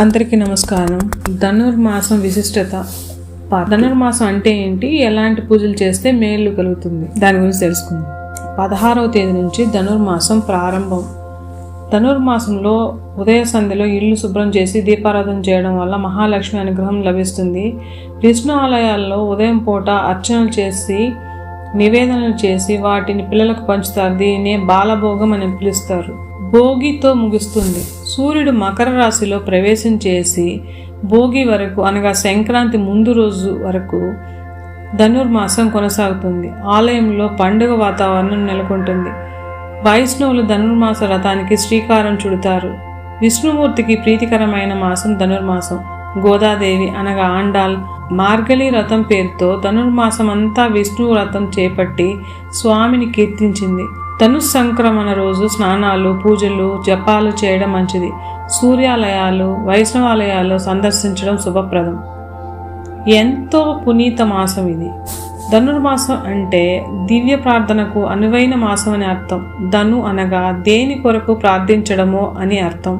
అందరికీ నమస్కారం. ధనుర్మాసం విశిష్టత. ధనుర్మాసం అంటే ఏంటి, ఎలాంటి పూజలు చేస్తే మేలు కలుగుతుంది, దాని గురించి తెలుసుకుందాం. 16వ తేదీ నుంచి ధనుర్మాసం ప్రారంభం. ధనుర్మాసంలో ఉదయ సంధ్యలో ఇల్లు శుభ్రం చేసి దీపారాధన చేయడం వల్ల మహాలక్ష్మి అనుగ్రహం లభిస్తుంది. విష్ణు ఆలయాల్లో ఉదయం పూట అర్చనలు చేసి నివేదనలు చేసి వాటిని పిల్లలకు పంచుతారు. దీన్నే బాలభోగం అని పిలుస్తారు. భోగితో ముగుస్తుంది. సూర్యుడు మకర రాశిలో ప్రవేశం చేసి భోగి వరకు అనగా సంక్రాంతి ముందు రోజు వరకు ధనుర్మాసం కొనసాగుతుంది. ఆలయంలో పండుగ వాతావరణం నెలకొంటుంది. వైష్ణవులు ధనుర్మాస వ్రతానికి శ్రీకారం చుడతారు. విష్ణుమూర్తికి ప్రీతికరమైన మాసం ధనుర్మాసం. గోదాదేవి అనగా ఆండాల్ మార్గళి వ్రతం పేరుతో ధనుర్మాసం అంతా విష్ణు వ్రతం చేపట్టి స్వామిని కీర్తించింది. ధనుస్సంక్రమణ రోజు స్నానాలు, పూజలు, జపాలు చేయడం మంచిది. సూర్యాలయాలు, వైష్ణవాలయాలు సందర్శించడం శుభప్రదం. ఎంతో పునీత మాసం ఇది. ధనుర్మాసం అంటే దివ్య ప్రార్థనకు అనువైన మాసం అని అర్థం. ధను అనగా దేని కొరకు ప్రార్థించడమో అని అర్థం.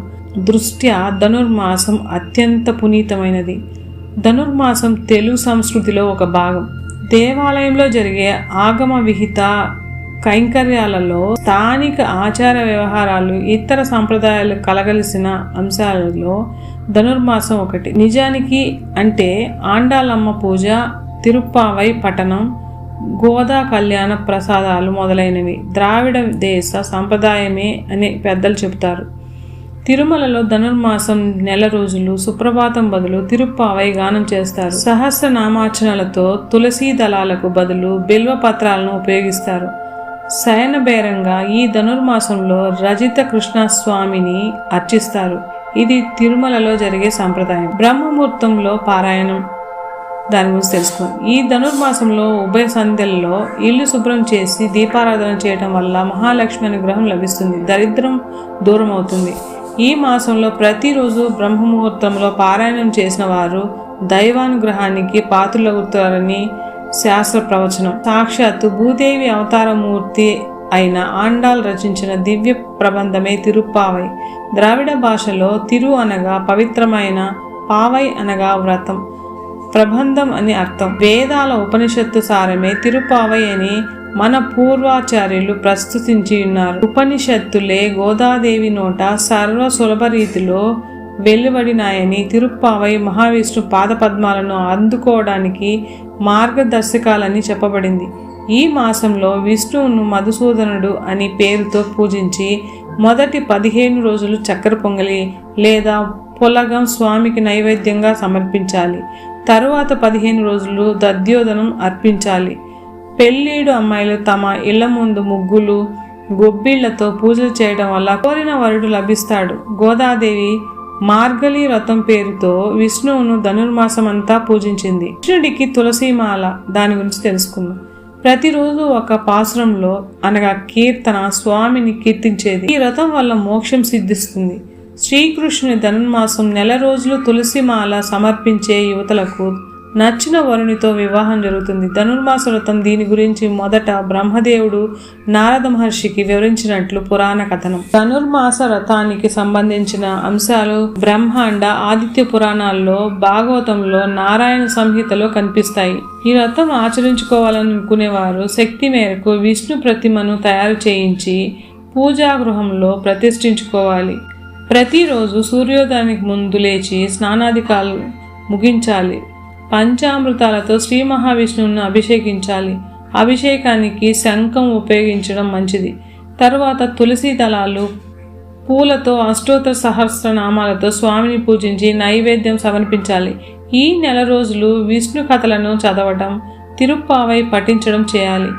దృష్ట్యా ధనుర్మాసం అత్యంత పునీతమైనది. ధనుర్మాసం తెలుగు సంస్కృతిలో ఒక భాగం. దేవాలయంలో జరిగే ఆగమ విహిత కైంకర్యాలలో స్థానిక ఆచార వ్యవహారాలు, ఇతర సంప్రదాయాలు కలగలిసిన అంశాలలో ధనుర్మాసం ఒకటి. నిజానికి అంటే ఆండాలమ్మ పూజ, తిరుప్పావై పఠనం, గోదా కళ్యాణ ప్రసాదాలు మొదలైనవి ద్రావిడ దేశ సంప్రదాయమే అని పెద్దలు చెబుతారు. తిరుమలలో ధనుర్మాసం నెల రోజులు సుప్రభాతం బదులు తిరుప్పావై గానం చేస్తారు. సహస్రనామార్చనలతో తులసీ దళాలకు బదులు బిల్వ పత్రాలను ఉపయోగిస్తారు. శయనబేరంగా ఈ ధనుర్మాసంలో రజిత కృష్ణస్వామిని అర్చిస్తారు. ఇది తిరుమలలో జరిగే సంప్రదాయం. బ్రహ్మముహూర్తంలో పారాయణం, దాని గురించి తెలుసుకోండి. ఈ ధనుర్మాసంలో ఉభయ సంధ్యల్లో ఇల్లు శుభ్రం చేసి దీపారాధన చేయడం వల్ల మహాలక్ష్మి అనుగ్రహం లభిస్తుంది. దరిద్రం దూరం అవుతుంది. ఈ మాసంలో ప్రతిరోజు బ్రహ్మముహూర్తంలో పారాయణం చేసిన వారు దైవానుగ్రహానికి పాత్రులవుతారని శాస్త్ర ప్రవచనం. సాక్షాత్తు భూదేవి అవతారమూర్తి అయిన ఆండాల్ రచించిన దివ్య ప్రబంధమే తిరుప్పావై. ద్రావిడ భాషలో తిరు అనగా పవిత్రమైన, పావై అనగా వ్రతం, ప్రబంధం అని అర్థం. వేదాల ఉపనిషత్తు సారమే తిరుప్పావై అని మన పూర్వాచార్యులు ప్రస్తుతించి ఉన్నారు. ఉపనిషత్తులే గోదాదేవి నోట సర్వ సులభ రీతిలో వెలువడినాయని, తిరుప్పావై మహావిష్ణు పాదపద్మాలను అందుకోవడానికి మార్గదర్శకాలని చెప్పబడింది. ఈ మాసంలో విష్ణువును మధుసూదనుడు అని పేరుతో పూజించి మొదటి 15 రోజులు చక్కెర పొంగలి లేదా పొలగం స్వామికి నైవేద్యంగా సమర్పించాలి. తరువాత 15 రోజులు దధ్యోదనం అర్పించాలి. పెళ్ళీడు అమ్మాయిలు తమ ఇళ్ల ముందు ముగ్గులు, గొబ్బిళ్లతో పూజలు చేయడం వల్ల కోరిన వరుడు లభిస్తాడు. గోదాదేవి మార్గళి వ్రతం పేరుతో విష్ణువును ధనుర్మాసం అంతా పూజించింది. కృష్ణుడికి తులసీమాల, దాని గురించి తెలుసుకుందాం. ప్రతిరోజు ఒక పాసురంలో అనగా కీర్తన స్వామిని కీర్తించేది. ఈ వ్రతం వల్ల మోక్షం సిద్ధిస్తుంది. శ్రీకృష్ణుని ధనుర్మాసం నెల రోజులు తులసిమాల సమర్పించే యువతలకు నచ్చిన వరునితో వివాహం జరుగుతుంది. ధనుర్మాస వ్రతం దీని గురించి మొదట బ్రహ్మదేవుడు నారద మహర్షికి వివరించినట్లు పురాణ కథనం. ధనుర్మాస వ్రతానికి సంబంధించిన అంశాలు బ్రహ్మాండ, ఆదిత్య పురాణాల్లో, భాగవతంలో, నారాయణ సంహితలో కనిపిస్తాయి. ఈ వ్రతం ఆచరించుకోవాలనుకునేవారు శక్తి మేరకు విష్ణు ప్రతిమను తయారు చేయించి పూజాగృహంలో ప్రతిష్ఠించుకోవాలి. ప్రతిరోజు సూర్యోదయానికి ముందు లేచి స్నానాధికాలు ముగించాలి. పంచామృతాలతో శ్రీ మహావిష్ణువును అభిషేకించాలి. అభిషేకానికి శంఖం ఉపయోగించడం మంచిది. తరువాత తులసి దళాలు, పూలతో అష్టోత్తర సహస్రనామాలతో స్వామిని పూజించి నైవేద్యం సమర్పించాలి. ఈ నెల రోజులు విష్ణు కథలను చదవటం, తిరుప్పావై పఠించడం చేయాలి.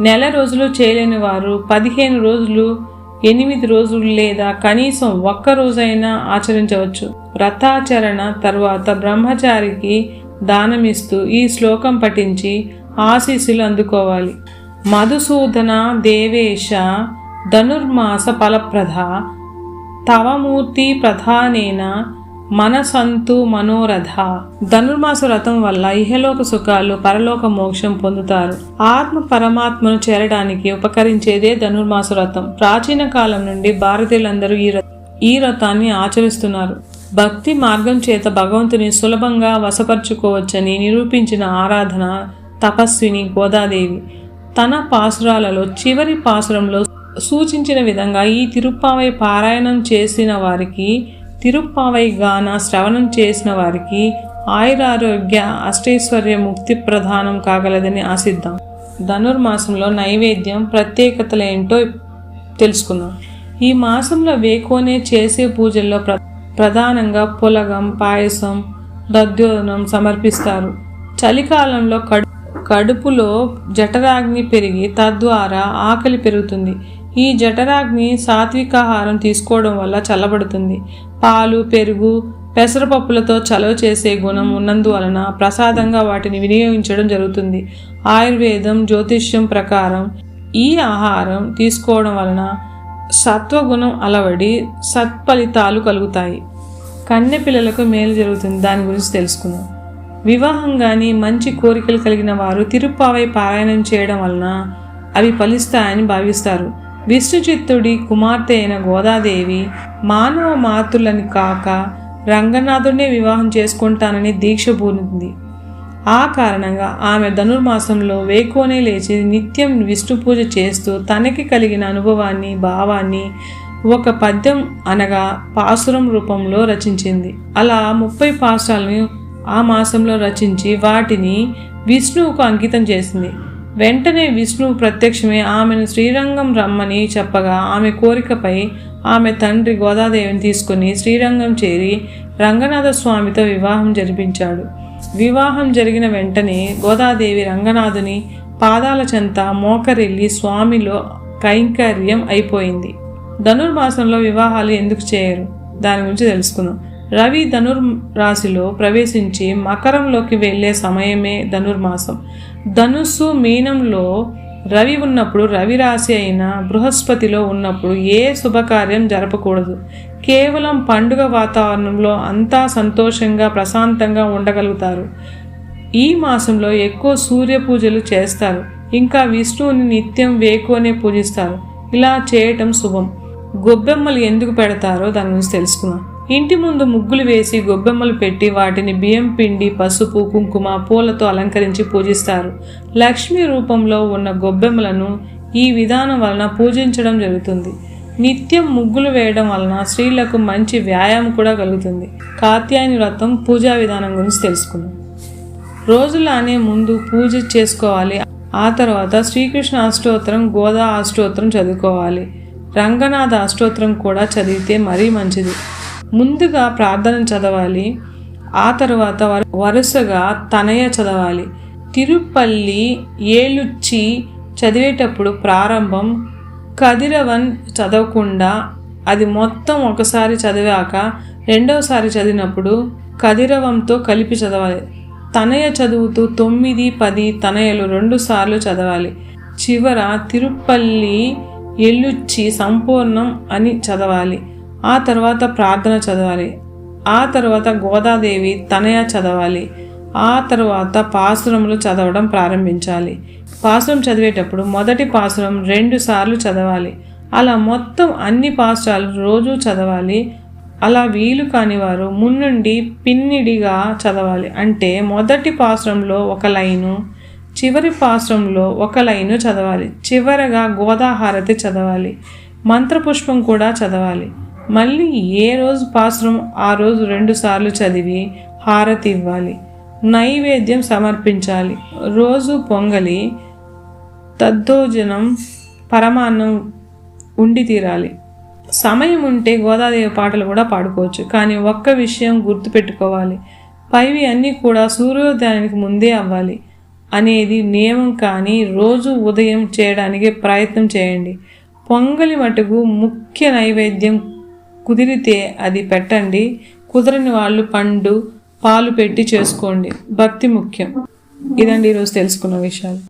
నెల రోజులు చేయలేని వారు 15 రోజులు, 8 రోజులు లేదా కనీసం 1 రోజైనా ఆచరించవచ్చు. వ్రతాచరణ తరువాత బ్రహ్మచారికి దానమిస్తూ ఈ శ్లోకం పఠించి ఆశీస్సులు అందుకోవాలి. మధుసూదన దేవేశ ధనుర్మాస ఫలప్రద తవమూర్తి ప్రధానేన మనసంతు మనోరథ. ధనుర్మాస వ్రతం వల్ల ఇహలోక సుఖాలు, పరలోక మోక్షం పొందుతారు. ఆత్మ పరమాత్మను చేరడానికి ఉపకరించేదే ధనుర్మాస వ్రతం. ప్రాచీన కాలం నుండి భారతీయులందరూ ఈ వ్రతాన్ని ఆచరిస్తున్నారు. భక్తి మార్గం చేత భగవంతుని సులభంగా వశపరుచుకోవచ్చని నిరూపించిన ఆరాధన తపస్విని గోదాదేవి తన పాసురాలలో చివరి పాసురంలో సూచించిన విధంగా ఈ తిరుప్పావై పారాయణం చేసిన వారికి, తిరుప్పావై గాన శ్రవణం చేసిన వారికి ఆయురారోగ్య అష్టైశ్వర్య ముక్తి ప్రదానం కాగలదని ఆశిద్దాం. ధనుర్మాసంలో నైవేద్యం ప్రత్యేకతలేంటో తెలుసుకుందాం. ఈ మాసంలో వేకోనే చేసే పూజల్లో ప్రధానంగా పులగం, పాయసం, దధ్యోదనం సమర్పిస్తారు. చలికాలంలో కడుపులో జఠరాగ్ని పెరిగి తద్వారా ఆకలి పెరుగుతుంది. ఈ జఠరాగ్ని సాత్వికాహారం తీసుకోవడం వల్ల చల్లబడుతుంది. పాలు, పెరుగు, పెసరపప్పులతో చలవ చేసే గుణం ఉన్నందువలన ప్రసాదంగా వాటిని వినియోగించడం జరుగుతుంది. ఆయుర్వేదం, జ్యోతిష్యం ప్రకారం ఈ ఆహారం తీసుకోవడం వలన సత్వగుణం అలవడి సత్ఫలితాలు కలుగుతాయి. కన్నె పిల్లలకు మేలు జరుగుతుంది. దాని గురించి తెలుసుకుందాం. వివాహం కానీ మంచి కోరికలు కలిగిన వారు తిరుప్పావై పారాయణం చేయడం వలన అవి ఫలిస్తాయని భావిస్తారు. విష్ణుచిత్తుడి కుమార్తె అయిన గోదాదేవి మానవ మాతృలని కాక రంగనాథుడినే వివాహం చేసుకుంటానని దీక్ష పూనింది. ఆ కారణంగా ఆమె ధనుర్మాసంలో వేకోనే లేచి నిత్యం విష్ణు పూజ చేస్తూ తనకి కలిగిన అనుభవాన్ని, భావాన్ని ఒక పద్యం అనగా పాసురం రూపంలో రచించింది. అలా 30 పాసురాలను ఆ మాసంలో రచించి వాటిని విష్ణువుకు అంకితం చేసింది. వెంటనే విష్ణువు ప్రత్యక్షమే ఆమెను శ్రీరంగం రమ్మని చెప్పగా ఆమె కోరికపై ఆమె తండ్రి గోదాదేవిని తీసుకుని శ్రీరంగం చేరి రంగనాథ స్వామితో వివాహం జరిపించాడు. వివాహం జరిగిన వెంటనే గోదాదేవి రంగనాథుని పాదాల చెంత మోకరిల్లి స్వామిలో కైంకర్యం అయిపోయింది. ధనుర్మాసంలో వివాహాలు ఎందుకు చేయరు? దాని గురించి తెలుసుకుందాం. రవి ధనుర్రాశిలో ప్రవేశించి మకరంలోకి వెళ్లే సమయమే ధనుర్మాసం. ధనుస్సు, మీనంలో రవి ఉన్నప్పుడు, రవి రాశి అయిన బృహస్పతిలో ఉన్నప్పుడు ఏ శుభకార్యం జరపకూడదు. కేవలం పండుగ వాతావరణంలో అంతా సంతోషంగా ప్రశాంతంగా ఉండగలుగుతారు. ఈ మాసంలో ఎక్కువ సూర్య పూజలు చేస్తారు. ఇంకా విష్ణువుని నిత్యం వేకోనే పూజిస్తారు. ఇలా చేయటం శుభం. గొబ్బెమ్మలు ఎందుకు పెడతారో దాని గురించి తెలుసుకుందాం. ఇంటి ముందు ముగ్గులు వేసి గొబ్బెమ్మలు పెట్టి వాటిని బియ్యం పిండి, పసుపు, కుంకుమ, పూలతో అలంకరించి పూజిస్తారు. లక్ష్మీ రూపంలో ఉన్న గొబ్బెమ్మలను ఈ విధానం వలన పూజించడం జరుగుతుంది. నిత్యం ముగ్గులు వేయడం వలన స్త్రీలకు మంచి వ్యాయామం కూడా కలుగుతుంది. కాత్యాయని వ్రతం పూజా విధానం గురించి తెలుసుకుందాం. రోజులానే ముందు పూజ చేసుకోవాలి. ఆ తర్వాత శ్రీకృష్ణ అష్టోత్తరం, గోదా అష్టోత్తరం చదువుకోవాలి. రంగనాథ అష్టోత్తరం కూడా చదివితే మరీ మంచిది. ముందుగా ప్రార్థన చదవాలి. ఆ తర్వాత వరుసగా తనయ చదవాలి. తిరుపల్లి ఏలుచ్చి చదివేటప్పుడు ప్రారంభం కదిరవన్ చదవకుండా అది మొత్తం ఒకసారి చదివాక రెండవసారి చదివినప్పుడు కదిరవంతో కలిపి చదవాలి. తనయ చదువుతూ 9, 10 తనయలు 2 సార్లు చదవాలి. చివర తిరుపల్లి ఎల్లుచ్చి సంపూర్ణం అని చదవాలి. ఆ తర్వాత ప్రార్థన చదవాలి. ఆ తర్వాత గోదాదేవి తనయ చదవాలి. ఆ తర్వాత పాసురములు చదవడం ప్రారంభించాలి. పాసురం చదివేటప్పుడు మొదటి పాసురం 2 సార్లు చదవాలి. అలా మొత్తం అన్ని పాసురాలు రోజు చదవాలి. అలా వీలు కాని వారు మున్నుండి పిన్నిడిగా చదవాలి. అంటే మొదటి పాసురంలో 1 లైను, చివరి పాసురంలో 1 లైను చదవాలి. చివరగా గోదాహారతి చదవాలి. మంత్రపుష్పం కూడా చదవాలి. మళ్ళీ ఏ రోజు పాసురం ఆ రోజు 2 సార్లు చదివి హారతి ఇవ్వాలి. నైవేద్యం సమర్పించాలి. రోజు పొంగలి, దద్దోజనం, పరమాన్నం ఉండి తీరాలి. సమయం ఉంటే గోదాదేవి పాటలు కూడా పాడుకోవచ్చు. కానీ ఒక్క విషయం గుర్తుపెట్టుకోవాలి, పైవి అన్నీ కూడా సూర్యోదయానికి ముందే అవ్వాలి అనేది నియమం. కానీ రోజు ఉదయం చేయడానికి ప్రయత్నం చేయండి. పొంగలి మటుకు ముఖ్య నైవేద్యం. కుదిరితే అది పెట్టండి. కుదరని వాళ్ళు పండు, పాలు పెట్టి చేసుకోండి. భక్తి ముఖ్యం. ఇదండి ఈరోజు తెలుసుకున్న విషయాలు.